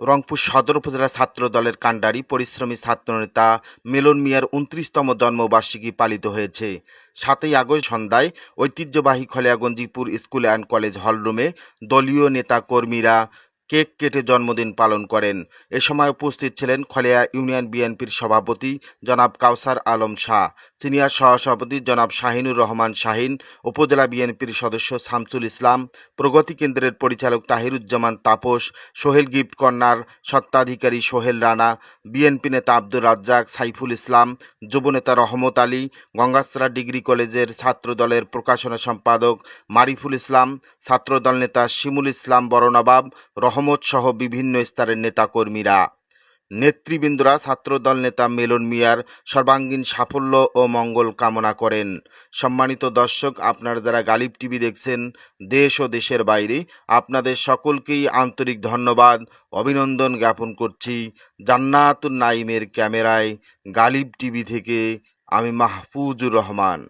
রংপুর সদর উপজেলা ছাত্র দলের কাণ্ডারি পরিশ্রমী ছাত্রনেতা মিলন মিয়ার ২৯তম জন্মবার্ষিকী পালিত হয়েছে। ৭ই আগস্ট সন্ধ্যায় ঐতিহ্যবাহী খলিয়াগঞ্জিপুর স্কুল অ্যান্ড কলেজ হলরুমে দলীয় নেতা কর্মীরা কেক কেটে জন্মদিন পালন করেন। এ সময় উপস্থিত ছিলেন খলিয়া ইউনিয়ন বিএনপির সভাপতি জনাব কাউসার আলম শাহ, সিনিয়র সহসভাপতি জনাব শাহিনুর রহমান শাহিন, উপজেলা বিএনপির সদস্য শামসুল ইসলাম, প্রগতি কেন্দ্রের পরিচালক তাহিরুজ্জামান তাপস, সোহেল গিফট কর্নার স্বত্বাধিকারী সোহেল রানা, বিএনপি নেতা আব্দুর রাজ্জাক, সাইফুল ইসলাম, যুবনেতা রহমত আলী, গঙ্গাসরা ডিগ্রি কলেজের ছাত্রদলের প্রকাশনা সম্পাদক মারিফুল ইসলাম, ছাত্রদল নেতা শিমুল ইসলাম বড়নবাব, রহমত সহ বিভিন্ন স্তরের নেতাকর্মীরা, নেতৃবৃন্দরা ছাত্রদল নেতা মিলন মিয়ার সর্বাঙ্গীন সাফল্য ও মঙ্গল কামনা করেন। সম্মানিত দর্শক, আপনারা যারা গালিব টিভি দেখছেন দেশ ও দেশের বাইরে, আপনাদের সকলকেই আন্তরিক ধন্যবাদ, অভিনন্দন জ্ঞাপন করছি। জান্নাতুন নাইমের ক্যামেরায় গালিব টিভি থেকে আমি মাহফুজুর রহমান।